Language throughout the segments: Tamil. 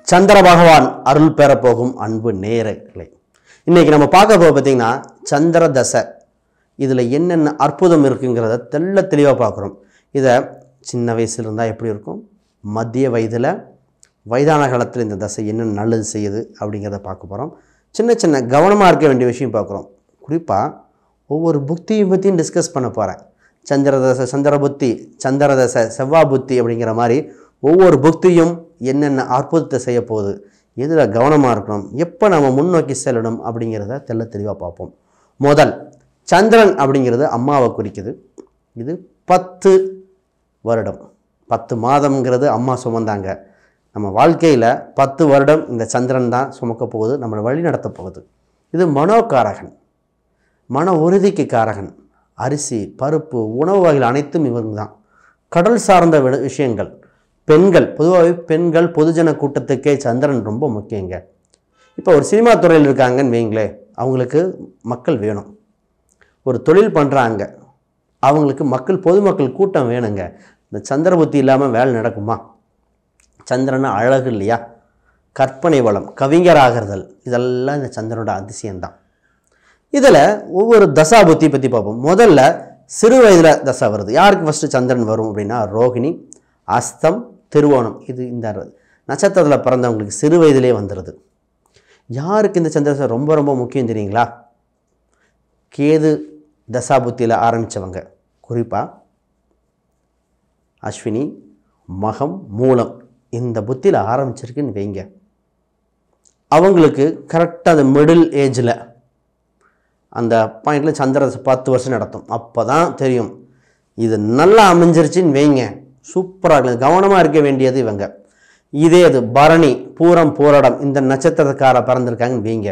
சந்திர பகவான் அருள் பெற போகும் அன்பு நேயர்களே, இன்னைக்கு நம்ம பார்க்க போக பார்த்தீங்கன்னா சந்திர தசை. இதில் என்னென்ன அற்புதம் இருக்குங்கிறத தெளிவாக பார்க்குறோம். இதை சின்ன வயசுல இருந்தால் எப்படி இருக்கும், மத்திய வயதில், வயதான காலத்தில் இந்த தசை என்னென்ன நல்லது செய்யுது அப்படிங்கிறத பார்க்க போகிறோம். சின்ன கவனமாக இருக்க வேண்டிய விஷயம் பார்க்குறோம். குறிப்பாக ஒவ்வொரு புத்தியும் பற்றியும் டிஸ்கஸ் பண்ண போகிறேன். சந்திர தசை, சந்திர புத்தி, சந்திர தசை, செவ்வாய் புத்தி அப்படிங்கிற மாதிரி ஒவ்வொரு புக்தியும் என்னென்ன அற்புதத்தை செய்ய போகுது, எதில் கவனமாக இருக்கணும், எப்போ நம்ம முன்னோக்கி செல்லணும் அப்படிங்கிறத தெளிவாக பார்ப்போம். முதல், சந்திரன் அப்படிங்கிறது அம்மாவை குறிக்குது. இது 10 வருடம், 10 மாதம்ங்கிறது அம்மா சுமந்தாங்க. நம்ம வாழ்க்கையில் 10 வருடம் இந்த சந்திரன் தான் சுமக்க போகுது, நம்மளை வழி நடத்த போகுது. இது மனோகாரகன், மன உறுதிக்கு காரகன். அரிசி, பருப்பு, உணவு வகைகள் அனைத்தும் இவங்க தான். கடல் சார்ந்த விஷயங்கள், பெண்கள், பொதுவாகவே பெண்கள் பொதுஜன கூட்டத்துக்கே சந்திரன் ரொம்ப முக்கியங்க. இப்போ ஒரு சினிமா துறையில் இருக்காங்கன்னு வைங்களே, அவங்களுக்கு மக்கள் வேணும். ஒரு தொழில் பண்ணுறாங்க, அவங்களுக்கு பொதுமக்கள் கூட்டம் வேணுங்க. இந்த சந்திர புத்தி இல்லாமல் வேலை நடக்குமா? சந்திரன் அழகு இல்லையா, கற்பனை வளம், கவிஞராகிறதல், இதெல்லாம் இந்த சந்திரனோட அதிசயம்தான். இதில் ஒவ்வொரு தசா புத்தி பற்றி பார்ப்போம். முதல்ல சிறு வயதில் தசை வருது. யாருக்கு ஃபஸ்ட்டு சந்திரன் வரும் அப்படின்னா ரோகிணி, அஸ்தம், திருவோணம். இது இந்த நட்சத்திரத்தில் பிறந்தவங்களுக்கு சிறு வயதிலே வந்துடுது. யாருக்கு இந்த சந்திர ரொம்ப ரொம்ப முக்கியம் தெரியுங்களா? கேது தசா புத்தியில் ஆரம்பித்தவங்க, குறிப்பாக அஸ்வினி, மகம், மூலம், இந்த புத்தியில் ஆரம்பிச்சிருக்குன்னு வைங்க. அவங்களுக்கு கரெக்டாக அந்த மிடில் ஏஜில் அந்த பாயிண்டில் சந்திர 10 வருஷம் நடத்தும். அப்போ தான் தெரியும் இது நல்லா அமைஞ்சிருச்சின்னு வைங்க, சூப்பராக இருக்குது. கவனமாக இருக்க வேண்டியது இவங்க. இதே இது பரணி, பூரம், பூரடம், இந்த நட்சத்திரக்கார பிறந்திருக்காங்கன்னு வைங்க,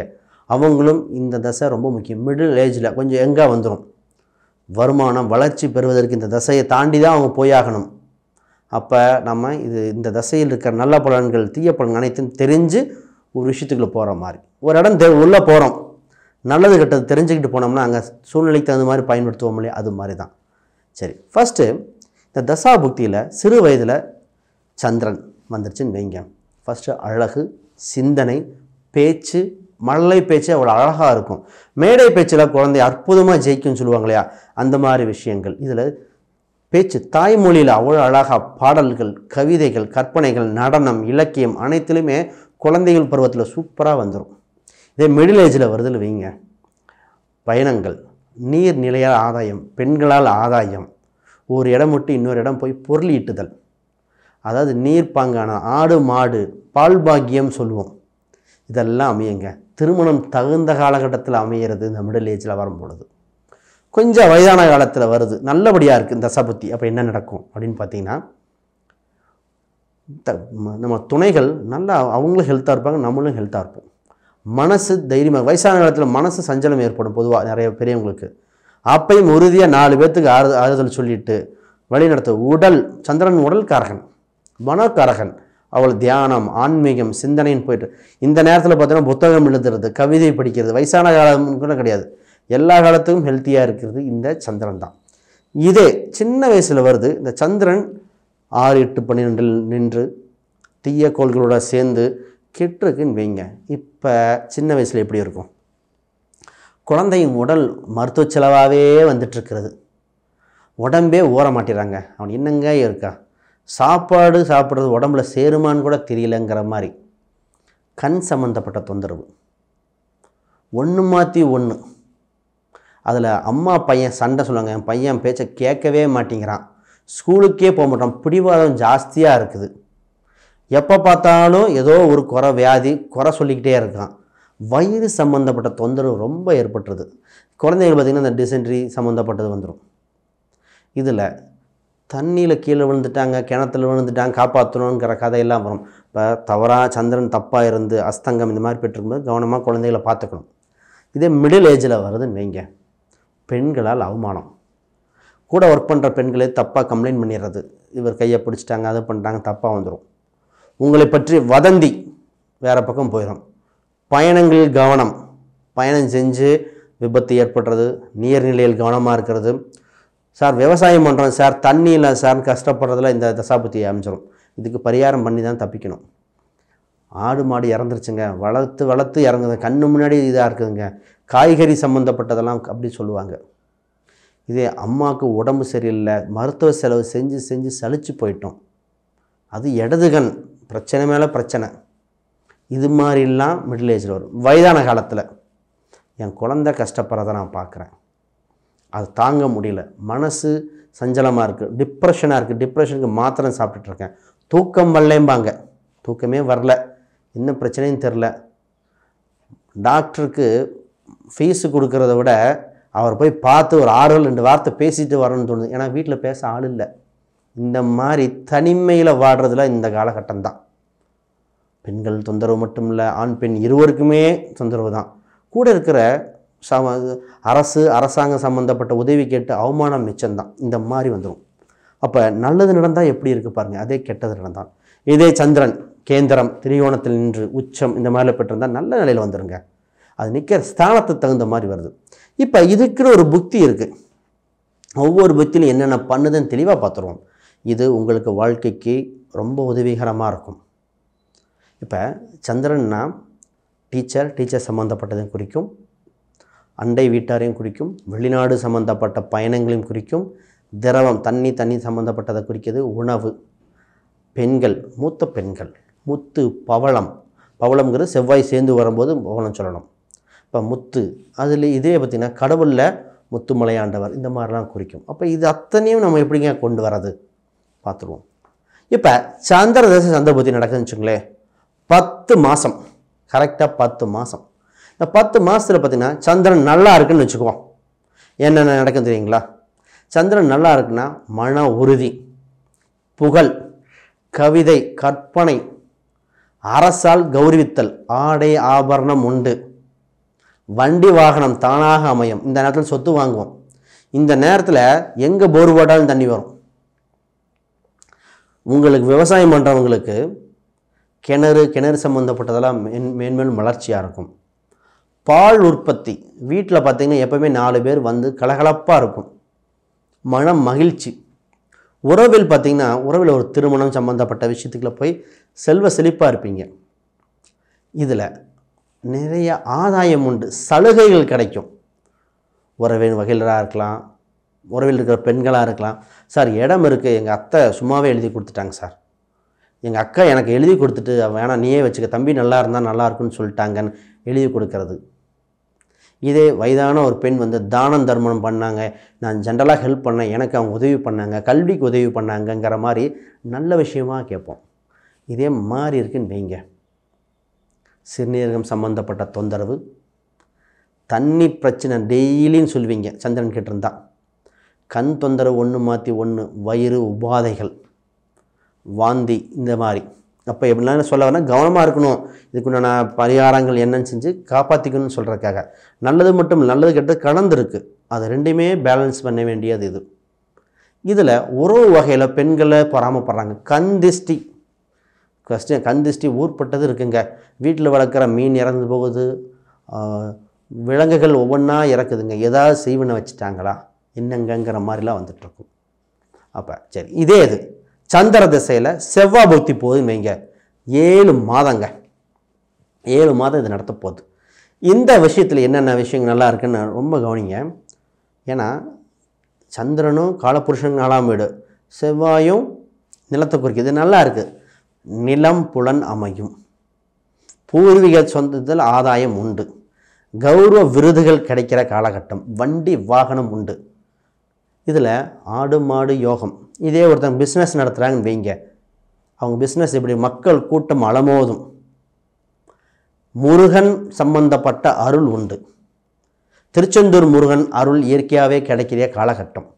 அவங்களும் இந்த தசை ரொம்ப முக்கியம். மிடில் ஏஜில் கொஞ்சம் எங்கே வந்துடும். வருமானம், வளர்ச்சி பெறுவதற்கு இந்த தசையை தாண்டி தான் அவங்க போயாகணும். அப்போ நம்ம இந்த தசையில் இருக்கிற நல்ல பலன்கள், தீய பலன்கள் அனைத்தும் தெரிஞ்சு ஒரு விஷயத்துக்குள்ளே போகிற மாதிரி. ஒரு இடம் உள்ளே போகிறோம், நல்லது கெட்டது தெரிஞ்சுக்கிட்டு போனோம்னா அங்கே சூழ்நிலைக்கு தகுந்த மாதிரி பயன்படுத்துவோம் இல்லையா, அது மாதிரி தான். சரி, ஃபஸ்ட்டு இந்த தசா புக்தியில் சிறு வயதில் சந்திரன் வந்துருச்சுன்னு வைங்க. ஃபஸ்ட்டு அழகு, சிந்தனை, பேச்சு, மழலை பேச்சு அவ்வளோ அழகாக இருக்கும். மேடை பேச்சில் குழந்தை அற்புதமாக ஜெயிக்கும்னு சொல்லுவாங்க இல்லையா, அந்த மாதிரி விஷயங்கள். இதில் பேச்சு, தாய்மொழியில் அவ்வளோ அழகாக பாடல்கள், கவிதைகள், கற்பனைகள், நடனம், இலக்கியம் அனைத்துலையுமே குழந்தைகள் பருவத்தில் சூப்பராக வந்துடும். இதே மிடில் ஏஜில் வருதுன்னு வைங்க, பயணங்கள், நீர் நிலையால் ஆதாயம், பெண்களால் ஆதாயம், ஒரு இடம் விட்டு இன்னொரு இடம் போய் பொருள் ஈட்டுதல், அதாவது நீர்ப்பாங்கான ஆடு மாடு பால் பாக்கியம் சொல்லுவோம், இதெல்லாம் அமையுங்க. திருமணம் தகுந்த காலகட்டத்தில் அமையிறது இந்த மிடில் ஏஜில் வரும்பொழுது. கொஞ்சம் வயதான காலத்தில் வருது, நல்லபடியாக இருக்குது இந்த தசாபுத்தி. அப்போ என்ன நடக்கும் அப்படின்னு பார்த்தீங்கன்னா, நம்ம துணைகள் நல்லா அவங்களும் ஹெல்த்தாக இருப்பாங்க, நம்மளும் ஹெல்த்தாக இருப்போம். மனசு தைரியமாக, வயசான காலத்தில் மனசு சஞ்சலம் ஏற்படும் பொதுவாக நிறைய பெரியவங்களுக்கு. அப்பையும் உறுதியாக 4 பேர்த்துக்கு ஆறுதல் சொல்லிட்டு வழிநடத்த. உடல், சந்திரன் உடல்காரகன், மனோகாரகன். அவள் தியானம், ஆன்மீகம், சிந்தனைன்னு போயிட்டு இந்த நேரத்தில் பார்த்தீங்கன்னா புத்தகம் எழுதுறது, கவிதை படிக்கிறது, வயசான காலம் கூட கிடையாது, எல்லா காலத்துக்கும் ஹெல்த்தியாக இருக்கிறது இந்த சந்திரன் தான். இதே சின்ன வயசில் வருது இந்த சந்திரன் 6, 8, 12 நின்று தீய கோள்களோட சேர்ந்து கெட்டுருக்குன்னு வைங்க. இப்போ சின்ன வயசில் எப்படி இருக்கும்? குழந்தையும் உடல் மருத்துவ செலவாகவே வந்துட்டுருக்கிறது, உடம்பே ஓர மாட்டிறாங்க. அவன் என்னங்க இருக்கா, சாப்பாடு சாப்பிட்றது உடம்புல சேருமான்னு கூட தெரியலங்கிற மாதிரி. கண் சம்மந்தப்பட்ட தொந்தரவு ஒன்று மாற்றி ஒன்று. அதில் அம்மா பையன் சண்டை சொல்லுவாங்க, என் பையன் பேச்சை கேட்கவே மாட்டேங்கிறான், ஸ்கூலுக்கே போக மாட்டான், பிடிவாதம் ஜாஸ்தியாக இருக்குது, எப்போ பார்த்தாலும் ஏதோ ஒரு வியாதி குறை சொல்லிக்கிட்டே இருக்கான். வயிறு சம்மந்தப்பட்ட தொந்தரவு ரொம்ப ஏற்பட்டுருது. குழந்தைகள் பார்த்திங்கன்னா இந்த டிசென்ட்ரி சம்மந்தப்பட்டது வந்துடும். இதில் தண்ணியில் கீழே விழுந்துட்டாங்க, கிணத்துல விழுந்துட்டாங்க, காப்பாற்றணுங்கிற கதையெல்லாம் வரும். இப்போ தவறாக சந்திரன் தப்பாக இருந்து அஸ்தங்கம் இந்த மாதிரி பெற்றிருக்கும்போது கவனமாக குழந்தைகளை பார்த்துக்கணும். இதே மிடில் ஏஜில் வருதுன்னு வைங்க, பெண்களால் அவமானம். கூட ஒர்க் பண்ணுற பெண்களே தப்பாக கம்ப்ளைண்ட் பண்ணிடுறது, இவர் கையை பிடிச்சிட்டாங்க, அதை பண்ணிட்டாங்க, தப்பாக வந்துடும். உங்களை பற்றி வதந்தி வேறு பக்கம் போயிடும். பயணங்களில் கவனம், பயணம் செஞ்சு விபத்து ஏற்படுறது, நீர்நிலையில் கவனமாக இருக்கிறது. சார் விவசாயம் பண்ணுறோம் சார், தண்ணி இல்லை சார் கஷ்டப்படுறதுல இந்த தசாபுத்தி அமைச்சிடும். இதுக்கு பரிகாரம் பண்ணி தான் தப்பிக்கணும். ஆடு மாடு இறந்துருச்சுங்க, வளர்த்து வளர்த்து இறங்குது, கண்ணு முன்னாடி இதாக இருக்குதுங்க, காய்கறி சம்மந்தப்பட்டதெல்லாம் அப்படி சொல்லுவாங்க. இதே அம்மாவுக்கு உடம்பு சரியில்லை, மருத்துவ செலவு செஞ்சு செஞ்சு சலிச்சு போயிட்டோம், அது இடதுகண் பிரச்சனை மேலே பிரச்சனை, இது மாதிரிலாம் மிடில் ஏஜில் வரும். வயதான காலத்தில் என் குழந்தை கஷ்டப்படுறதை நான் பார்க்குறேன், அது தாங்க முடியல, மனசு சஞ்சலமாக இருக்குது, டிப்ரெஷனாக இருக்குது, டிப்ரெஷனுக்கு மாத்திரை சாப்பிட்டுட்ருக்கேன், தூக்கம் வரலேம்பாங்க, தூக்கமே வரல, என்ன பிரச்சனையும் தெரில, டாக்டருக்கு ஃபீஸு கொடுக்கறத விட அவர் போய் பார்த்து ஒரு ஆறுதல் 2 வார்த்தை பேசிட்டு வரணும்னு தோணுது. ஏன்னா வீட்டில் பேச ஆள் இல்லை. இந்த மாதிரி தனிமையில் வாடுறதுல இந்த காலகட்டம் தான். பெண்கள் தொந்தரவு மட்டும் இல்லை, ஆண் பெண் இருவருக்குமே தொந்தரவு தான். கூட இருக்கிற அரசாங்கம் சம்மந்தப்பட்ட உதவி கேட்டு அவமானம் மிச்சம்தான். இந்த மாதிரி வந்துடும். அப்போ நல்லது நடந்தால் எப்படி இருக்குது பாருங்கள், அதே கெட்டது நடந்தால். இதே சந்திரன் கேந்திரம் திரிகோணத்தில் நின்று உச்சம் இந்த மாதிரில பெற்றிருந்தால் நல்ல நிலையில் வந்துடுங்க. அது நிற்கிற ஸ்தானத்துக்கு தகுந்த மாதிரி வருது. இப்போ இதுக்குன்னு ஒரு புக்தி இருக்குது. ஒவ்வொரு புக்தியிலும் என்னென்ன பண்ணுதுன்னு தெளிவாக பார்த்துருவோம். இது உங்களுக்கு வாழ்க்கைக்கு ரொம்ப உதவிகரமாக இருக்கும். இப்போ சந்திரன்னா டீச்சர் சம்மந்தப்பட்டதையும் குறிக்கும், அண்டை வீட்டாரையும் குறிக்கும், வெளிநாடு சம்மந்தப்பட்ட பயணங்களையும் குறிக்கும், திரவம் தண்ணி சம்மந்தப்பட்டதை குறிக்கிறது, உணவு, பெண்கள், மூத்த பெண்கள், முத்து, பவளம்ங்கிறது செவ்வாய் சேர்ந்து வரும்போது பவளம் சொல்லணும். இப்போ முத்து அதில் இதே பார்த்திங்கன்னா கடவுளில் முத்துமலையாண்டவர் இந்த மாதிரிலாம் குறிக்கும். அப்போ இது அத்தனையும் நம்ம எப்படிங்க கொண்டு வர்றது பார்த்துருவோம். இப்போ சந்திர தசை சந்திரபுத்தி நடக்குதுன்னு வச்சுங்களேன், 10 மாதம், கரெக்டாக 10 மாதம். இந்த 10 மாதத்தில் பார்த்திங்கன்னா சந்திரன் நல்லா இருக்குன்னு வச்சுக்குவோம். என்னென்ன நடக்குன்னு தெரியுங்களா? சந்திரன் நல்லா இருக்குன்னா மன உறுதி, புகழ், கவிதை, கற்பனை, அரசால் கௌரவித்தல், ஆடை ஆபரணம் உண்டு, வண்டி வாகனம் தானாக அமையும். இந்த நேரத்தில் சொத்து வாங்குவோம். இந்த நேரத்தில் எங்கே போர் போட்டாலும் தண்ணி வரும். உங்களுக்கு விவசாயம் பண்ணுறவங்களுக்கு கிணறு சம்மந்தப்பட்டதெல்லாம் மேன்மேலும் வளர்ச்சியாக இருக்கும். பால் உற்பத்தி வீட்டில் பார்த்திங்கன்னா எப்போவுமே 4 பேர் வந்து கலகலப்பாக இருக்கும், மனம் மகிழ்ச்சி. உறவில் பார்த்திங்கன்னா உறவில் ஒரு திருமணம் சம்மந்தப்பட்ட விஷயத்துக்குள்ள போய் செல்வ செழிப்பாக இருப்பீங்க. இதில் நிறைய ஆதாயம் உண்டு, சலுகைகள் கிடைக்கும். உறவின் வகையிலராக இருக்கலாம், உறவில் இருக்கிற பெண்களாக இருக்கலாம். சார் இடம் இருக்குது, எங்கள் அத்தை சும்மாவே எழுதி கொடுத்துட்டாங்க சார், எங்கள் அக்கா எனக்கு எழுதி கொடுத்துட்டு வேணாம் நீயே வச்சுக்க, தம்பி நல்லா இருந்தால் நல்லா இருக்குன்னு சொல்லிட்டாங்கன்னு எழுதி கொடுக்கறது. இதே வயதான ஒரு பெண் வந்து தானம் தர்மம் பண்ணாங்க, நான் ஜென்ரலாக ஹெல்ப் பண்ணேன், எனக்கு அவங்க உதவி பண்ணாங்க, கல்விக்கு உதவி பண்ணாங்கங்கிற மாதிரி நல்ல விஷயமாக கேட்போம். இதே மாதிரி இருக்குன்னு வைங்க. சிறுநீரகம் சம்மந்தப்பட்ட தொந்தரவு, தண்ணி பிரச்சனை டெய்லின்னு சொல்லுவீங்க சந்திரன் கிட்டேருந்தா, கண் தொந்தரவு ஒன்று மாற்றி ஒன்று, வயிறு உபாதைகள், வாந்தி, இந்த மாதிரி. அப்போ எப்படிலாம் சொல்ல வரேன்னா கவனமாக இருக்கணும். இதுக்குண்டான பரிகாரங்கள் என்னன்னு செஞ்சு காப்பாற்றிக்கணும்னு சொல்கிறதுக்காக. நல்லது மட்டும் நல்லது கெட்டது கலந்துருக்கு, அது ரெண்டுமே பேலன்ஸ் பண்ண வேண்டியது இது. இதில் உறவு வகையில் பெண்களை பொறாமப்படுறாங்க. கண் திஷ்டி ஊர்பட்டது இருக்குங்க. வீட்டில் வளர்க்குற மீன் இறந்து போகுது, விலங்குகள் ஒவ்வொன்றா இறக்குதுங்க, ஏதாவது செய்வனை வச்சுட்டாங்களா என்னங்கிற மாதிரிலாம் வந்துட்டுருக்கும். அப்போ சரி, இதே இது சந்திர திசையில் செவ்வாய் புக்தி போகுதுன்னு வைங்க, 7 மாதங்க, 7 மாதம் இது நடத்த போகுது. இந்த விஷயத்தில் என்னென்ன விஷயங்கள் நல்லா இருக்குன்னு ரொம்ப கவனிங்க. ஏன்னா சந்திரனும் காலபுருஷன் 4ஆம் வீடு, செவ்வாயும் நிலத்தை குறிக்குது, நல்லா இருக்குது. நிலம் புலன் அமையும், பூர்வீக சொந்தத்தில் ஆதாயம் உண்டு, கௌரவ விருதுகள் கிடைக்கிற காலகட்டம், வண்டி வாகனம் உண்டு. இதில் ஆடு மாடு யோகம். இதே ஒருத்தங்க பிஸ்னஸ் நடத்துகிறாங்கன்னு வைங்க, அவங்க பிஸ்னஸ் எப்படி மக்கள் கூட்டம் அலமோதும், முருகன் சம்பந்தப்பட்ட அருள் உண்டு. திருச்செந்தூர் முருகன் அருள் இயற்கையாகவே கிடைக்கிற காலகட்டம்.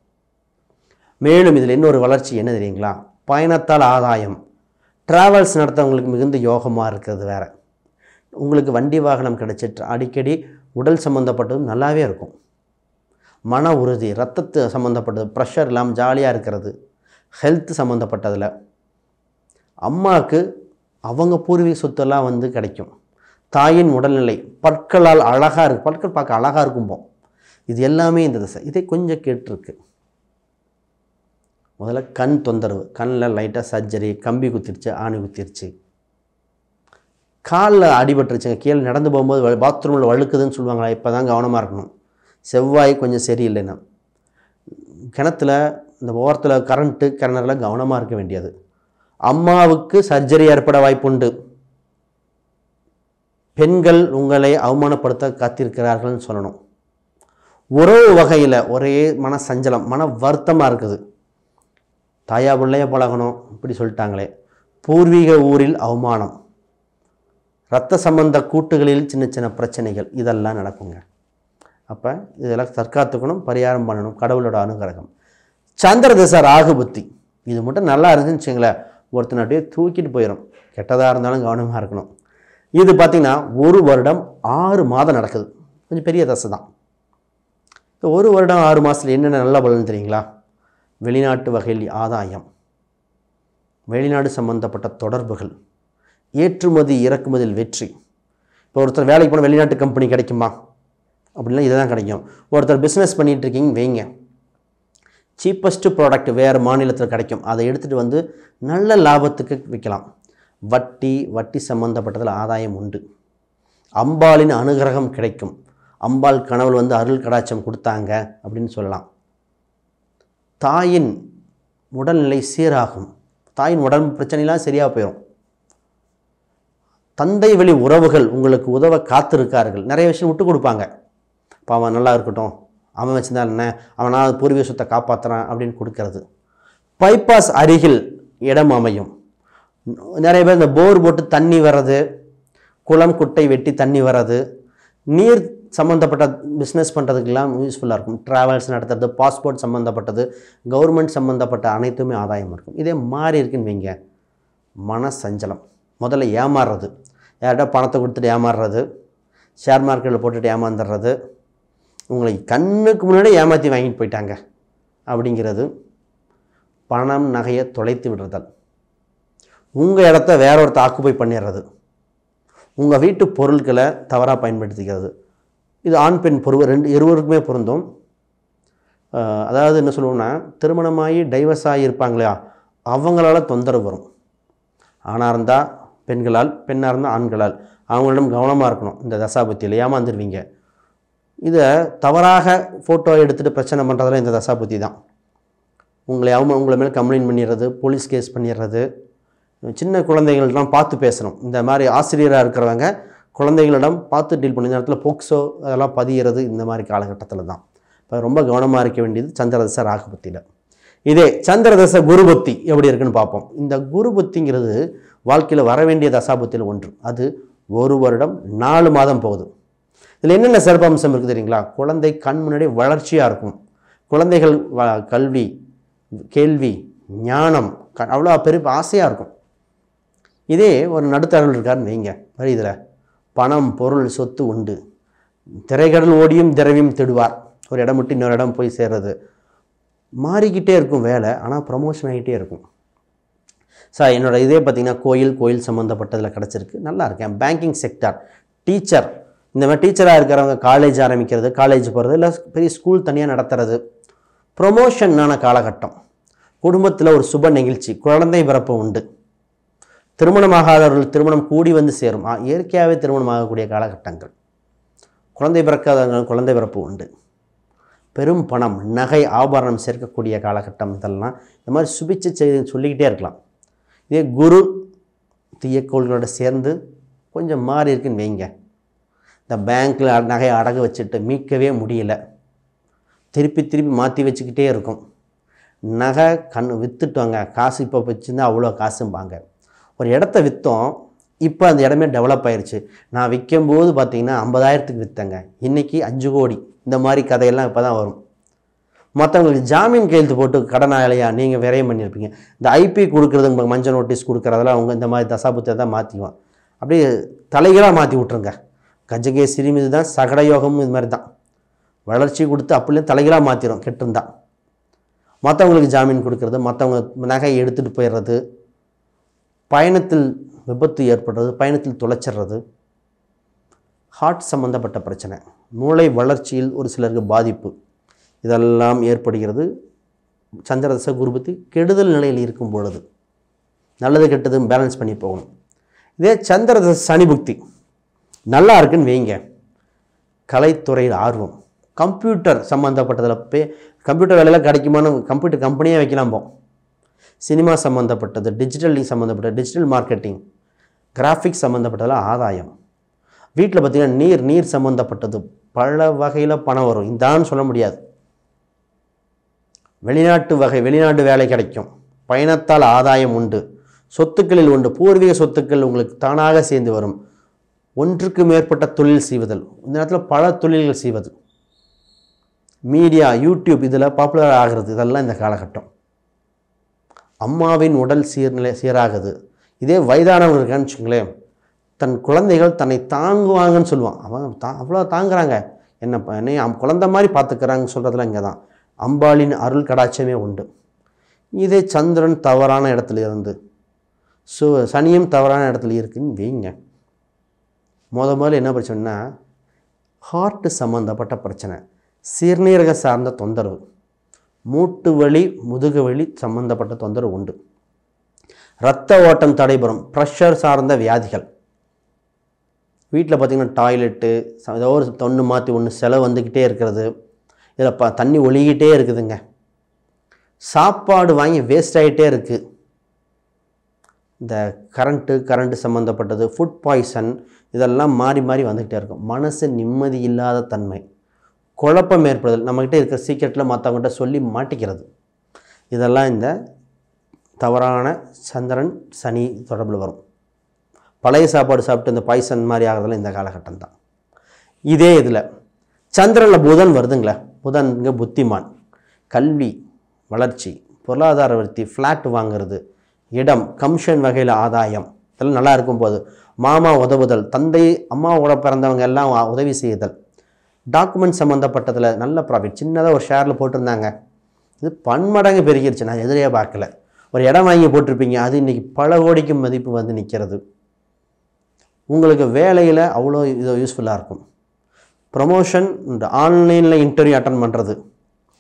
மேலும் இதில் இன்னொரு வளர்ச்சி என்ன தெரியுங்களா? பயணத்தால் ஆதாயம், ட்ராவல்ஸ் நடத்தவங்களுக்கு மிகுந்த யோகமாக இருக்கிறது வேறு. உங்களுக்கு வண்டி வாகனம் கிடைச்சிட்டு அடிக்கடி உடல் சம்மந்தப்பட்டதும் நல்லாவே இருக்கும். மன உறுதி, ரத்தத்து சம்மந்தப்பட்டது, ப்ரெஷர் இல்லாமல் ஜாலியாக இருக்கிறது, ஹெல்த் சம்மந்தப்பட்டதில். அம்மாவுக்கு அவங்க பூர்வீக சொத்தெல்லாம் வந்து கிடைக்கும். தாயின் உடல்நிலை, பற்களால் அழகாக இருக்குது, பற்கள் பார்க்க அழகாக இருக்கும்போம். இது எல்லாமே இந்த திசை. இதை கொஞ்சம் கேட்டிருக்கு. முதல்ல கண் தொந்தரவு, கண்ணில் லைட்டாக சர்ஜரி, கம்பி குத்திருச்சு, ஆணி குத்திருச்சு. காலில் அடிபட்டுருச்சுங்க, கீழே நடந்து போகும்போது பாத்ரூமில் வழுக்குதுன்னு சொல்லுவாங்களா, இப்போ தான் கவனமாக இருக்கணும். செவ்வாய் கொஞ்சம் சரியில்லைன்னா கிணத்துல இந்த ஓரத்தில் கரண்ட்டு கிணறுல கவனமாக இருக்க வேண்டியது. அம்மாவுக்கு சர்ஜரி ஏற்பட வாய்ப்புண்டு. பெண்கள் உங்களை அவமானப்படுத்த காத்திருக்கிறார்கள்னு சொல்லணும். உறவு வகையில் ஒரே மன சஞ்சலம், மன வருத்தமாக இருக்குது. தாயா பிள்ளைய பழகணும் இப்படி சொல்லிட்டாங்களே. பூர்வீக ஊரில் அவமானம், இரத்த சம்பந்த கூட்டுகளில் சின்ன சின்ன பிரச்சனைகள், இதெல்லாம் நடக்குங்க. அப்போ இதெல்லாம் தற்காத்துக்கணும், பரிகாரம் பண்ணணும், கடவுளோட அனுகிரகம். சந்திர தசை ராகு புத்தி இது மட்டும் நல்லா இருந்துச்சுன்னு வச்சுங்களேன், ஒருத்தனை அப்படியே தூக்கிட்டு போயிடும். கெட்டதாக இருந்தாலும் கவனமாக இருக்கணும். இது பார்த்திங்கன்னா 1 வருடம் 6 மாதம் நடக்குது. கொஞ்சம் பெரிய தசை தான். இந்த 1 வருடம் 6 மாதத்தில் என்னென்ன நல்ல பலன் தெரியுங்களா? வெளிநாட்டு வகையில் ஆதாயம், வெளிநாடு சம்பந்தப்பட்ட தொடர்புகள், ஏற்றுமதி இறக்குமதியில் வெற்றி. இப்போ ஒருத்தர் வேலைக்கு போனால் வெளிநாட்டு கம்பெனி கிடைக்குமா அப்படின்னா இதை தான் கிடைக்கும். ஒருத்தர் பிஸ்னஸ் பண்ணிகிட்டு இருக்கீங்க வைங்க, சீப்பஸ்ட்டு ப்ராடக்ட் வேறு மாநிலத்தில் கிடைக்கும், அதை எடுத்துகிட்டு வந்து நல்ல லாபத்துக்கு விற்கலாம். வட்டி சம்பந்தப்பட்டதில் ஆதாயம் உண்டு. அம்பாளின் அனுகிரகம் கிடைக்கும். அம்பாள் கனவுல வந்து அருள் கடாட்சம் கொடுத்தாங்க அப்படின்னு சொல்லலாம். தாயின் உடல்நிலை சீராகும். தாயின் உடம்பு பிரச்சனைலாம் சரியாக போயிடும். தந்தை வழி உறவுகள் உங்களுக்கு உதவ காத்திருக்கார்கள். நிறைய விஷயம் விட்டு கொடுப்பாங்க. இப்போ அவன் நல்லா இருக்கட்டும், அவன் வச்சுருந்தா என்ன, அவனால் பூர்வீக சொத்தை காப்பாற்றுறான் அப்படின்னு கொடுக்கறது. பைபாஸ் அருகில் இடம் அமையும். நிறைய பேர் இந்த போர் போட்டு தண்ணி வர்றது, குளம் குட்டை வெட்டி தண்ணி வர்றது, நீர் சம்மந்தப்பட்ட பிஸ்னஸ் பண்ணுறதுக்கெல்லாம் யூஸ்ஃபுல்லாக இருக்கும். ட்ராவல்ஸ் நடத்துறது, பாஸ்போர்ட் சம்மந்தப்பட்டது, கவர்மெண்ட் சம்மந்தப்பட்ட அனைத்துமே ஆதாயம் இருக்கும். இதே மாறி இருக்குன்னு வைங்க, மன சஞ்சலம். முதல்ல ஏமாறுறது, யார்கிட்ட பணத்தை கொடுத்துட்டு ஏமாறுறது, ஷேர் மார்க்கெட்டில் போட்டுட்டு ஏமாந்துடுறது, உங்களை கண்ணுக்கு முன்னாடி ஏமாற்றி வாங்கிட்டு போயிட்டாங்க அப்படிங்கிறது, பணம் நகையை தொலைத்து விடுறதல், உங்கள் இடத்த வேற ஒருத்தர் ஆக்குப்பை பண்ணிடுறது, உங்கள் வீட்டு பொருட்களை தவறாக பயன்படுத்திக்கிறது. இது ஆண் பெண் இருவருக்குமே பொருந்தும். அதாவது என்ன சொல்லுவோம்னா, திருமணமாகி டைவர்ஸ் ஆகியிருப்பாங்களா அவங்களால தொந்தரவு வரும். ஆணாக இருந்தால் பெண்களால், பெண்ணாக இருந்தால் ஆண்களால். அவங்களிடம் கவனமாக இருக்கணும். இந்த தசாபுத்தியில் ஏமாந்துருவீங்க. இதை தவறாக ஃபோட்டோ எடுத்துகிட்டு பிரச்சனை பண்ணுறதுலாம் இந்த தசாபுத்தி தான். உங்களை மேலே கம்ப்ளைண்ட் பண்ணிடுறது, போலீஸ் கேஸ் பண்ணிடுறது. சின்ன குழந்தைகள்லாம் பார்த்து பேசணும். இந்த மாதிரி ஆசிரியராக இருக்கிறவங்க குழந்தைகளிடம் பார்த்து டீல் பண்ணி, இந்த இடத்துல போக்சோ அதெல்லாம் பதிகிறது இந்த மாதிரி காலகட்டத்தில் தான். இப்போ ரொம்ப கவனமாக இருக்க வேண்டியது சந்திரதசை ராகுபத்தியில். இதே சந்திரதசை குருபுத்தி எப்படி இருக்குன்னு பார்ப்போம். இந்த குருபுத்திங்கிறது வாழ்க்கையில் வர வேண்டிய தசாபுத்தியில் ஒன்று. அது 1 வருடம் 4 மாதம் போகுது. இதில் என்னென்ன சிறப்பம்சம் இருக்குது தெரியுங்களா? குழந்தை கண் முன்னாடி வளர்ச்சியாக இருக்கும். குழந்தைகள் கல்வி, கேள்வி, ஞானம் அவ்வளோ பெரிய ஆசையாக இருக்கும். இதே ஒரு நடுத்தரவில் இருக்காருன்னு வைங்க, இதில் பணம் பொருள் சொத்து உண்டு. திரைக்கடல் ஓடியும் திரவியம் திடுவார். ஒரு இடம் விட்டு இன்னொரு இடம் போய் சேர்றது. மாறிக்கிட்டே இருக்கும் வேலை, ஆனால் ப்ரமோஷன் ஆகிட்டே இருக்கும். சார் என்னோடய இதே பார்த்திங்கன்னா கோயில் சம்மந்தப்பட்டதில் கிடச்சிருக்கு, நல்லா இருக்கேன். பேங்கிங் செக்டார், டீச்சர், இந்த மாதிரி டீச்சராக இருக்கிறவங்க காலேஜ் ஆரம்பிக்கிறது, காலேஜ் போகிறது, இல்லை பெரிய ஸ்கூல் தனியாக நடத்துறது, ப்ரொமோஷனான காலகட்டம். குடும்பத்தில் ஒரு சுப நிகழ்ச்சி, குழந்தை பிறப்பு உண்டு. திருமணமாகாதவர்கள் திருமணம் கூடி வந்து சேரும். இயற்கையாகவே திருமணம் ஆகக்கூடிய காலகட்டங்கள். குழந்தை பிறக்காதவர்கள் குழந்தை பிறப்பு உண்டு. பெரும் பணம், நகை, ஆபரணம் சேர்க்கக்கூடிய காலகட்டம். இதெல்லாம் இந்த மாதிரி சுபிச்சை செய்தி சொல்லிக்கிட்டே இருக்கலாம். இதே குரு தீயக்கோள்களோட சேர்ந்து கொஞ்சம் மாறி இருக்குன்னு வைங்க, இந்த பேங்க்கில் நகையை அடகு வச்சுட்டு மீட்கவே முடியல, திருப்பி மாற்றி வச்சுக்கிட்டே இருக்கும். நகை விற்றுட்டுவாங்க, காசு இப்போ வச்சுருந்தா அவ்வளோ காசும்பாங்க. ஒரு இடத்த விற்றோம், இப்போ அந்த இடமே டெவலப் ஆயிடுச்சு. நான் விற்கும்போது பார்த்திங்கன்னா 50,000க்கு விற்றேங்க, இன்றைக்கி 5 கோடி. இந்த மாதிரி கதையெல்லாம் இப்போ தான் வரும். மற்றவங்களுக்கு ஜாமீன் கையெழுத்து போட்டு கடனாளியா நீங்கள் விரயம் பண்ணியிருப்பீங்க. இந்த ஐபி கொடுக்குறது, உங்களுக்கு மஞ்சள் நோட்டீஸ் கொடுக்குறதெல்லாம் அவங்க இந்த மாதிரி தசாபுத்தியை தான் மாற்றிக்குவோம். அப்படியே தலைகளாக மாற்றி விட்ருங்க. கஜகேசரி மீது தான், சகடயோகமும் இது மாதிரி தான். வளர்ச்சி கொடுத்து அப்படியே தலைகளாக மாற்றிடும் கெட்டிருந்தா. மற்றவங்களுக்கு ஜாமீன் கொடுக்கறது, மற்றவங்க நகையை எடுத்துகிட்டு போயிடுறது, பயணத்தில் விபத்து ஏற்படுறது, பயணத்தில் தொலைச்சிடுறது, ஹார்ட் சம்மந்தப்பட்ட பிரச்சனை, மூளை வளர்ச்சியில் ஒரு சிலருக்கு பாதிப்பு, இதெல்லாம் ஏற்படுகிறது. சந்திரதசை குருபுத்தி கெடுதல் நிலையில் இருக்கும் பொழுது நல்லது கெட்டதும் பேலன்ஸ் பண்ணி போகணும். இதே சந்திர தசை சனி புக்தி நல்லா இருக்குன்னு வைங்க, கலைத்துறையில் ஆர்வம், கம்ப்யூட்டர் சம்மந்தப்பட்டதில் கம்ப்யூட்டர் வேலையில் கிடைக்குமான்னு கம்ப்யூட்டர் கம்பெனியே வைக்கலாம் போம், சினிமா சம்மந்தப்பட்டது, டிஜிட்டல் சம்மந்தப்பட்டது, டிஜிட்டல் மார்க்கெட்டிங், கிராஃபிக்ஸ் சம்மந்தப்பட்டதில் ஆதாயம். வீட்டில் பார்த்திங்கன்னா நீர் சம்மந்தப்பட்டது பல வகையில் பணம் வரும், இந்தான்னு சொல்ல முடியாது. வெளிநாட்டு வேலை கிடைக்கும், பயணத்தால் ஆதாயம் உண்டு, சொத்துக்களில் உண்டு, பூர்வீக சொத்துக்கள் உங்களுக்கு தானாக சேர்ந்து வரும், ஒன்றுக்கு மேற்பட்ட தொழில் செய்வதல், இந்த நேரத்தில் பல தொழில்கள் செய்வது, மீடியா யூடியூப் இதில் பாப்புலர் ஆகிறது, இதெல்லாம் இந்த காலகட்டம். அம்மாவின் உடல் சீராகுது. இதே வயதானவங்க இருக்கான்னு வச்சுங்களேன், தன் குழந்தைகள் தன்னை தாங்குவாங்கன்னு சொல்லுவான், அவங்க அவ்வளோ தாங்குறாங்க, என்னை குழந்தை மாதிரி பார்த்துக்கிறாங்கன்னு சொல்கிறதுல இங்கே தான் அம்பாளின் அருள் கடாட்சமே உண்டு. இதே சந்திரன் தவறான இடத்துல இருந்து சனியும் தவறான இடத்துல இருக்குன்னு வைங்க, முதல்ல என்ன பிரச்சனைனா ஹார்ட் சம்மந்தப்பட்ட பிரச்சனை, சிறுநீரக சார்ந்த தொந்தரவு, மூட்டு வலி, முதுகு வலி சம்மந்தப்பட்ட தொந்தரவு உண்டு, இரத்த ஓட்டம் தடைபெறும், ப்ரெஷர் சார்ந்த வியாதிகள், வீட்டில் பார்த்திங்கன்னா டாய்லெட்டு ஏதோ ஒரு ஒன்று மாற்றி ஒன்று செலவு வந்துக்கிட்டே இருக்கிறது, இதில் தண்ணி ஒழுகிட்டே இருக்குதுங்க, சாப்பாடு வாங்கி வேஸ்ட் ஆகிட்டே இருக்குது, இந்த கரண்ட்டு சம்மந்தப்பட்டது, ஃபுட் பாய்சன், இதெல்லாம் மாறி மாறி வந்துக்கிட்டே இருக்கும், மனசு நிம்மதி இல்லாத தன்மை, குழப்பம் ஏற்படுதல், நம்மக்கிட்ட இருக்கிற சீக்கிரட்டில் மற்றவங்ககிட்ட சொல்லி மாட்டிக்கிறது, இதெல்லாம் இந்த தவறான சந்திரன் சனி தொடர்பில் வரும். பழைய சாப்பாடு சாப்பிட்டு இந்த பாய்சன் மாதிரி ஆகிறதுலாம் இந்த காலகட்டம் தான். இதே இதில் சந்திரனில் புதன் வருதுங்களே, புதன் இங்கே புத்திமான், கல்வி வளர்ச்சி, பொருளாதார விருத்தி, ஃப்ளாட் வாங்கிறது, இடம் கமிஷன் வகையில் ஆதாயம், இதெல்லாம் நல்லா இருக்கும்போது மாமா உதவுதல், தந்தை அம்மாவோட பிறந்தவங்க எல்லாம் உதவி செய்யுதல், டாக்குமெண்ட் சம்மந்தப்பட்டதில் நல்ல ப்ராஃபிட், சின்னதாக ஒரு ஷேரில் போட்டிருந்தாங்க, இது பன்மடங்கு பெருகிருச்சு, நான் எதிரே பார்க்கல, ஒரு இடம் வாங்கி போட்டிருப்பீங்க, அது இன்றைக்கி பல கோடிக்கு மதிப்பு வந்து நிற்கிறது, உங்களுக்கு வேலையில் அவ்வளோ இது யூஸ்ஃபுல்லாக இருக்கும். ப்ரமோஷன், இந்த ஆன்லைனில் இன்டர்வியூ அட்டன் பண்ணுறது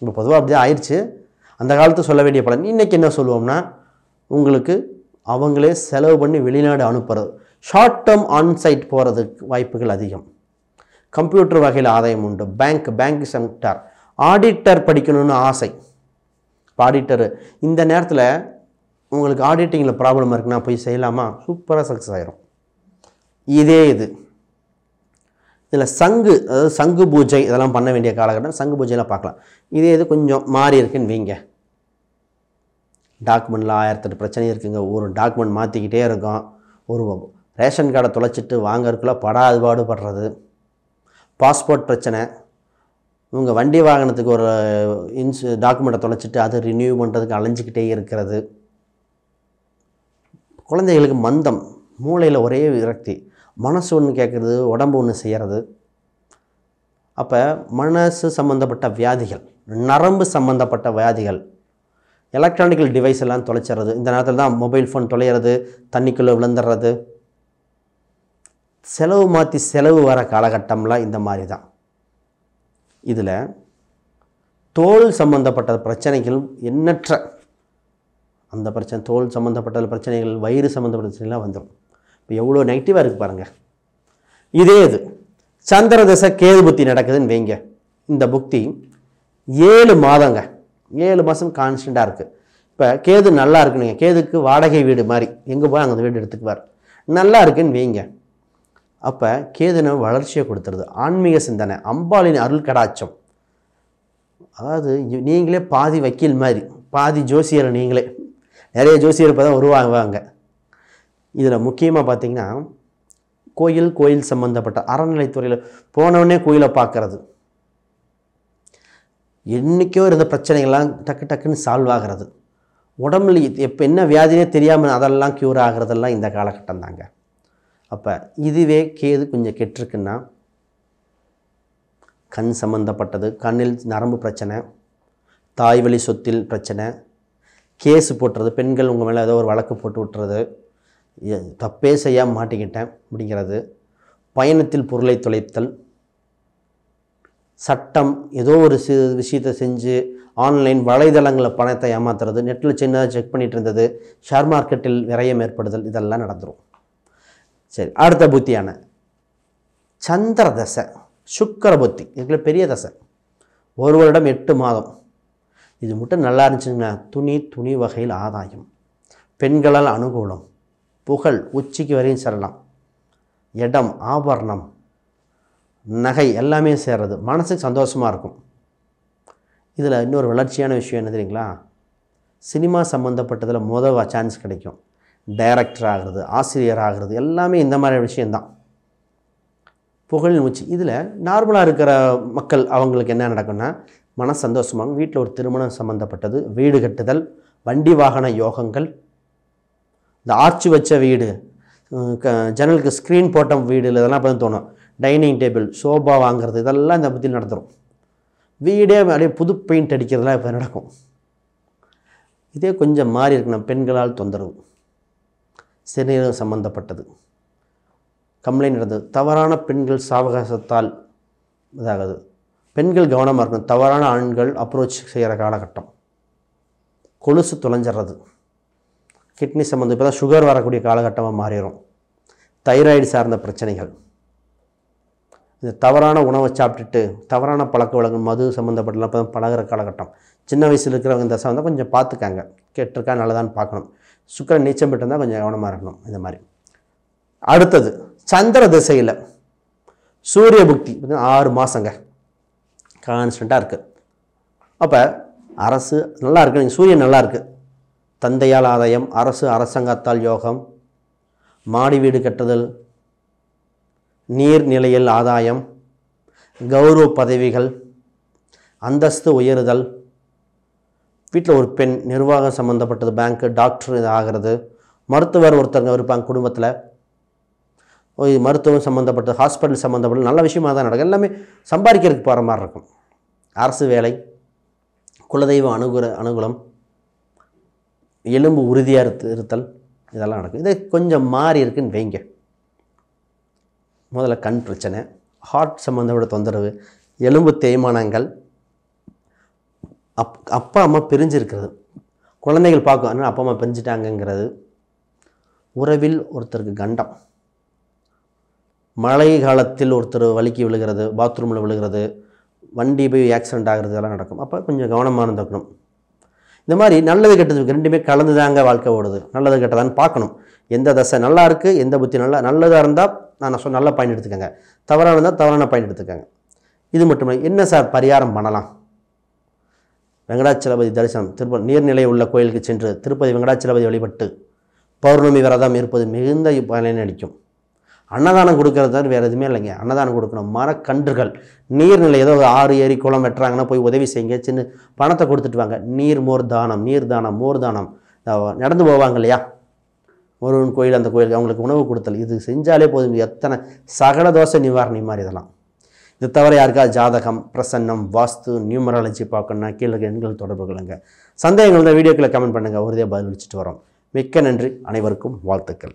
இப்போ பொதுவாக அப்படியே ஆயிடுச்சு, அந்த காலத்து சொல்ல வேண்டிய பலன். இன்றைக்கி என்ன சொல்லுவோம்னா, உங்களுக்கு அவங்களே செலவு பண்ணி வெளிநாடு அனுப்புறது, ஷார்ட் டேர்ம் ஆன்சைட் போகிறதுக்கு வாய்ப்புகள் அதிகம், கம்ப்யூட்டர் வகையில் ஆதாயம் உண்டு, பேங்க் செக்டார், ஆடிட்டர் படிக்கணும்னு ஆசை, ஆடிட்டரு இந்த நேரத்தில் உங்களுக்கு ஆடிட்டிங்கில் ப்ராப்ளம் இருக்குன்னா போய் செய்யலாமா, சூப்பராக சக்ஸஸ் ஆகிரும். இதே இதில் அதாவது சங்கு பூஜை இதெல்லாம் பண்ண வேண்டிய காலகட்டம், சங்கு பூஜையெல்லாம் பார்க்கலாம். இதே இது கொஞ்சம் மாறி இருக்குன்னு வைங்க, டாக்குமெண்ட்டில் 1008 பிரச்சனை இருக்குங்க, ஒரு டாக்குமெண்ட் மாற்றிக்கிட்டே இருக்கும், ஒரு ரேஷன் கார்டை தொலைச்சிட்டு வாங்கறதுக்குள்ளே படாது படுறது, பாஸ்போர்ட் பிரச்சனை, இவங்க வண்டி வாகனத்துக்கு ஒரு டாக்குமெண்ட்டை தொலைச்சிட்டு அதை ரினியூ பண்ணுறதுக்கு அலைஞ்சிக்கிட்டே இருக்கிறது, குழந்தைகளுக்கு மந்தம், மூளையில் ஒரே விரக்தி, மனசு ஒன்று கேட்குறது, உடம்பு ஒன்று செய்கிறது. அப்போ மனசு சம்மந்தப்பட்ட வியாதிகள், நரம்பு சம்மந்தப்பட்ட வியாதிகள், எலக்ட்ரானிக்கல் டிவைஸ் எல்லாம் தொலைச்சிட்றது, இந்த நேரத்தில் தான் மொபைல் ஃபோன் தொலைகிறது, தண்ணிக்குள்ளே விழுந்துடுறது, செலவு மாற்றி செலவு வர காலகட்டம்லாம் இந்த மாதிரி தான். இதில் தோல் சம்மந்தப்பட்ட பிரச்சனைகள் எண்ணற்ற, அந்த பிரச்சனை தோல் சம்மந்தப்பட்ட பிரச்சனைகள், வயிறு சம்மந்தப்பட்ட பிரச்சனைலாம் வந்துடும். இப்போ எவ்வளோ நெகட்டிவாக இருக்குது பாருங்கள். இதே இது சந்திர தசை கேது புத்தி நடக்குதுன்னு வைங்க, இந்த புக்தி 7 மாதங்க, 7 மாதம் கான்ஸ்டண்ட்டாக இருக்குது. இப்போ கேது நல்லா இருக்குனுங்க, கேதுக்கு வாடகை வீடு மாதிரி எங்கே போய் அங்கே வீடு எடுத்துக்குவார், நல்லா இருக்குன்னு வைங்க. அப்போ கேதுனை வளர்ச்சியை கொடுத்துருது, ஆன்மீக சிந்தனை, அம்பாளின் அருள் கடாட்சம், அதாவது நீங்களே பாதி வக்கீல் மாதிரி, பாதி ஜோசியர், நீங்களே நிறைய ஜோசியர் இப்போ தான் உருவாகுவாங்க. இதில் முக்கியமாக பார்த்திங்கன்னா கோயில் சம்மந்தப்பட்ட அறநிலைத்துறையில் போனவுடனே கோயிலை பார்க்குறது, என்றைக்கோ இருந்த பிரச்சனைகள்லாம் டக்குன்னு சால்வ் ஆகிறது, உடம்புல எப்போ என்ன வியாதினே தெரியாமல் அதெல்லாம் க்யூர் ஆகிறதெல்லாம் இந்த காலகட்டம் தாங்க. அப்போ இதுவே கேது கொஞ்சம் கெட்டிருக்குன்னா கண் சம்மந்தப்பட்டது, கண்ணில் நரம்பு பிரச்சனை, தாய் வழி சொத்தில் பிரச்சனை, கேஸு போட்டுறது, பெண்கள் உங்கள் மேலே ஏதோ ஒரு வழக்கு போட்டு விட்டுறது, தப்பே செய்யாமல் மாட்டிக்கிட்டேன் அப்படிங்கிறது, பயணத்தில் பொருளை தொலைத்தல், சட்டம் ஏதோ ஒரு விஷயத்தை செஞ்சு ஆன்லைன் வலைதளங்களில் பணத்தை ஏமாத்துறது, நெட்டில் சின்னதாக செக் பண்ணிகிட்டு இருந்தது, ஷேர் மார்க்கெட்டில் விரயம் ஏற்படுதல், இதெல்லாம் நடந்துடும். சரி, அடுத்த புத்தியான சந்திர தசை, சுக்கர புத்தி. இதுக்குள்ள பெரிய தசை, 1 வருடம் 8 மாதம். இது மட்டும் நல்லா இருந்துச்சுங்கன்னா துணி வகையில் ஆதாயம், பெண்களால் அனுகூலம், புகழ் உச்சிக்கு வரையும் செல்லலாம், இடம் ஆபரணம் நகை எல்லாமே சேர்றது, மனசுக்கு சந்தோஷமாக இருக்கும். இதில் இன்னொரு வளர்ச்சியான விஷயம் என்ன தெரியுங்களா? சினிமா சம்மந்தப்பட்டதில் சான்ஸ் கிடைக்கும். டைரக்டர் ஆகிறது, ஆசிரியர் ஆகிறது, எல்லாமே இந்த மாதிரி விஷயந்தான். புகழின் உச்சி. இதில் நார்மலாக இருக்கிற மக்கள் அவங்களுக்கு என்ன நடக்கும்னா மன சந்தோஷமாக வீட்டில் ஒரு திருமணம் சம்மந்தப்பட்டது, வீடு கட்டுதல், வண்டி வாகன யோகங்கள், இந்த ஆர்ச்சி வச்ச வீடு, ஜன்னலுக்கு ஸ்க்ரீன் போட்ட வீடு, இதெல்லாம் அப்போ தோணும். டைனிங் டேபிள், சோபா வாங்கிறது, இதெல்லாம் இந்த புத்தியில் நடந்துடும். வீடே அப்படியே புது பெயிண்ட் அடிக்கிறதுலாம் இப்போ நடக்கும். இதே கொஞ்சம் மாறி இருக்கணும். பெண்களால் தொந்தரவு, சிறுநீரகம் சம்மந்தப்பட்டது கம்ப்ளைண்ட் நடந்தது, தவறான பெண்கள் சாவகாசத்தால் இதாகுது. பெண்கள் கவனமாக இருக்கணும். தவறான ஆண்கள் அப்ரோச் செய்கிற காலகட்டம், கொலுசு தொலைஞ்சிட்றது, கிட்னி சம்மந்தம் இப்போ தான் சுகர் வரக்கூடிய காலகட்டமாக மாறிடும், தைராய்டு சார்ந்த பிரச்சனைகள், இந்த தவறான உணவை சாப்பிட்டுட்டு தவறான பழக்க வழக்கம், மது சம்மந்தப்பட்டலாம் இப்போ தான் பழகிற காலகட்டம். சின்ன வயசில் இருக்கிறவங்க இந்த தசை வந்தால் கொஞ்சம் பார்த்துக்காங்க, கேட்டிருக்கா நல்லதான்னு பார்க்கணும். சுக்கரன் நீச்சம் பெற்று இருந்தால் கொஞ்சம் கவனமாக இருக்கணும். இந்த மாதிரி அடுத்தது சந்திர திசையில் சூரிய புக்தி 6 மாதங்க கான்ஸ்டண்ட்டாக இருக்குது. அப்போ அரசு நல்லா இருக்குது, நீங்கள் சூரியன் நல்லா இருக்குது, தந்தையால் ஆதாயம், அரசாங்கத்தால் யோகம், மாடி வீடு கட்டுதல், நீர்நிலையில் ஆதாயம், கௌரவ பதவிகள், அந்தஸ்து உயருதல், வீட்டில் ஒரு பெண் நிர்வாகம் சம்மந்தப்பட்டது, பேங்க்கு, டாக்டர் இது ஆகிறது, மருத்துவர் ஒருத்தங்க இருப்பாங்க குடும்பத்தில், மருத்துவம் சம்மந்தப்பட்டது, ஹாஸ்பிட்டல் சம்மந்தப்பட்டது, நல்ல விஷயமாக தான் நடக்கும். எல்லாமே சம்பாதிக்கிறதுக்கு போகிற மாதிரி இருக்கும். அரசு வேலை, குலதெய்வ அனுகூலம், எலும்பு உறுதியாக இருத்தல், இதெல்லாம் நடக்கும். இதே கொஞ்சம் மாறி இருக்குன்னு வைங்க. முதல்ல கண் பிரச்சனை, ஹார்ட் சம்மந்தப்பட்ட தொந்தரவு, எலும்பு தேய்மானங்கள், அப்பா அம்மா பிரிஞ்சிருக்கிறது, குழந்தைகள் பார்க்கும் ஆனால் அப்பா அம்மா பிரிஞ்சிட்டாங்கங்கிறது, உறவில் ஒருத்தருக்கு கண்டம், மழை காலத்தில் ஒருத்தர் வலிக்கு விழுகிறது, பாத்ரூமில் விழுகிறது, வண்டி போய் ஆக்சிடெண்ட் ஆகிறது, இதெல்லாம் நடக்கும். அப்போ கொஞ்சம் கவனமாக இருந்துக்கணும். இந்த மாதிரி நல்லது கெட்டது ரெண்டுமே கலந்து தாங்க வாழ்க்கை ஓடுது. நல்லது கெட்டதான்னு பார்க்கணும். எந்த தசை நல்லா இருக்குது, எந்த புத்தி நல்லதாக இருந்தால் நான் நல்ல பாயிண்ட் எடுத்துக்கோங்க, தவறாக இருந்தால் தவறான பாயிண்ட் எடுத்துக்கோங்க. இது மட்டும் என்ன சார் பரிகாரம் பண்ணலாம்? வெங்கடாச்சலபதி தரிசனம், நீர்நிலை உள்ள கோயிலுக்கு சென்று திருப்பதி வெங்கடாச்சலபதி வழிபட்டு பௌர்ணமி விரதம் இருப்பது மிகுந்த பலனை அளிக்கும். அன்னதானம் கொடுக்கறது தான் வேறு எதுவுமே இல்லைங்க. அன்னதானம் கொடுக்கணும். மரக்கன்றுகள், நீர்நிலை, ஏதோ 6 ஏரி குளம் வெட்டுறாங்கன்னா போய் உதவி செய்யுங்க, சின்ன பணத்தை கொடுத்துட்டு வாங்க. மோர் தானம் நடந்து போவாங்க இல்லையா, முருகன் கோயில், அந்த கோயிலுக்கு அவங்களுக்கு உணவு கொடுத்தல், இது செஞ்சாலே போதும். எத்தனை சகல தோஷ நிவாரணி மாதிரி இதெல்லாம். இது தவிர யாருக்காவது ஜாதகம், பிரசன்னம், வாஸ்து, நியூமராலஜி பார்க்கணுன்னா கீழே எண்கள் தொடர்பு கொள்ளுங்க. சந்தேகங்கள் வீடியோக்களை கமெண்ட் பண்ணுங்கள், உறுதியாக பதில் அளிச்சுட்டு வரோம். மிக்க நன்றி, அனைவருக்கும் வாழ்த்துக்கள்.